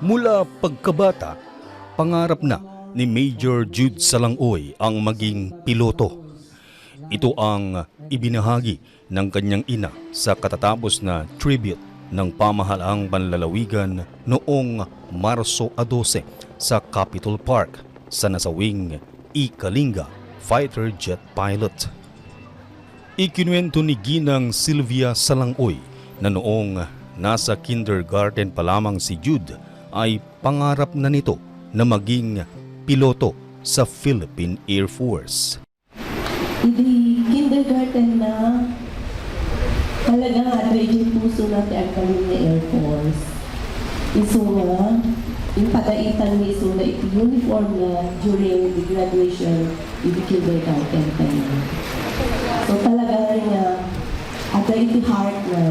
Mula pagkabata, pangarap na ni Major Jude Salangoy ang maging piloto. Ito ang ibinahagi ng kanyang ina sa katatapos na tribute ng pamahalaang panlalawigan noong Marso 12 sa Capitol Park sa nasawing E. Kalinga fighter jet pilot. Ikinuwento ni Ginang Sylvia Salangoy na noong nasa kindergarten pa lamang si Jude ay pangarap na nito na maging piloto sa Philippine Air Force. Hindi kindergarten na talagang atay yung puso natin ang Kalinga Air Force. Iso nga, yung padaitan ni iso na ito uniform na during the graduation in the kindergarten tayo. So talaga nga, atay ito heart na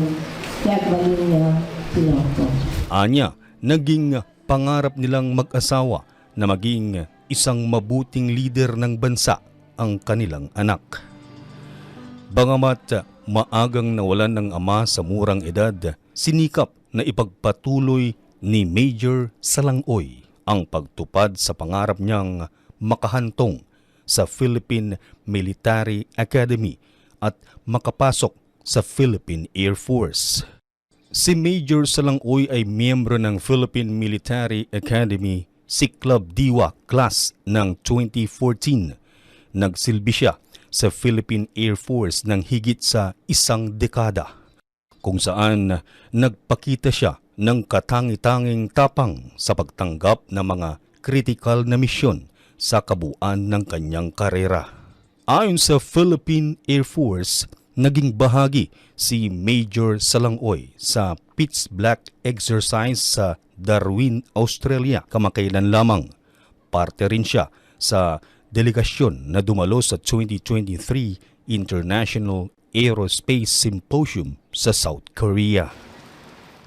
kaya Kalinga piloto. Anya, naging pangarap nilang mag-asawa na maging isang mabuting leader ng bansa ang kanilang anak. Bangamat maagang nawalan ng ama sa murang edad, sinikap na ipagpatuloy ni Major Salangoy ang pagtupad sa pangarap niyang makahantong sa Philippine Military Academy at makapasok sa Philippine Air Force. Si Major Salangoy ay miyembro ng Philippine Military Academy Siklab Diwa class ng 2014. Nagsilbi siya sa Philippine Air Force ng higit sa isang dekada, kung saan nagpakita siya ng katangi-tanging tapang sa pagtanggap ng mga critical na misyon sa kabuuan ng kanyang karera. Ayon sa Philippine Air Force, naging bahagi si Major Salangoy sa Pitch Black exercise sa Darwin, Australia kamakailan lamang. Parte rin siya sa delegasyon na dumalo sa 2023 International Aerospace Symposium sa South Korea.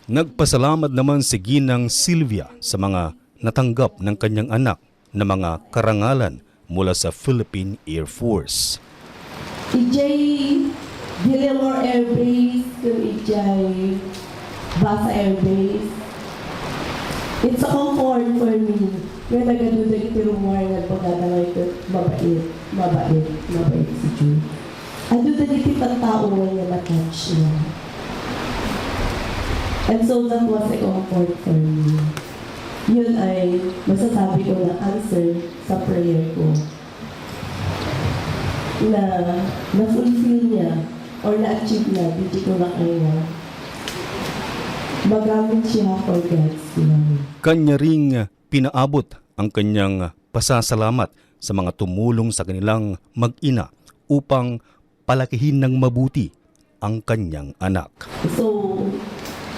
Nagpasalamat naman si Ginang Sylvia sa mga natanggap ng kanyang anak na mga karangalan mula sa Philippine Air Force. Ijay Villamor Air Base to Ijay Basa Air Base. It's a comfort for me. Kaya nagadudag ito rumor na pagkatawag ito, mabait si Jude. Adudag ito ang tao na matouch niya. And so that was a comfort for me. Yun ay masasabi ko na answer sa prayer ko. Na-fulfill niya or na-achieve niya, hindi ko na kaya. Magamit siya for God's glory. Kanya ring pinaabot ang kanyang pasasalamat sa mga tumulong sa kanilang mag-ina upang palakihin ng mabuti ang kanyang anak. So,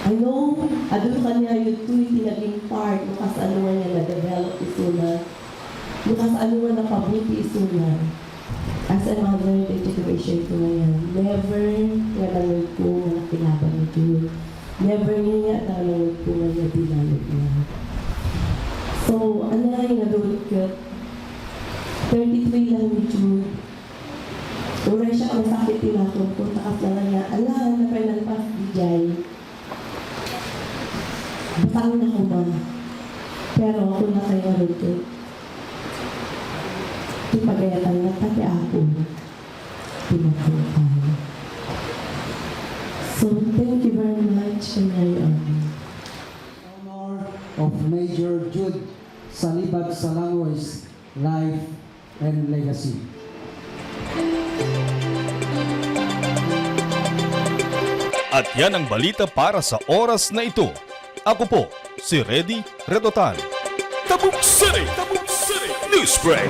I know, adun kanya yung tuwing naging part, bukas ano niya na-develop iso na, bukas ano nga napabuti iso na. As a mother, the situation ko na yan. Never nga nanood ko nga kinabang ni Jude. Never nga nanood ko nga dinalog niya. So, ano nga yung nanood ko? 33 lang ni Jude. Ura siya ang sakit tinakot ko. Takas na nga, ala, napanalpas di Jai. Batang na ko ba? Pero ako na kayo nanood ko. Pagayatan na pati ako pinagkuhan. So, thank you very much for your honor of Major Jude Salibag Salangoy's life and legacy. At yan ang balita para sa oras na ito. Ako po, si Reddy Redotan. Tabuk City! News Break!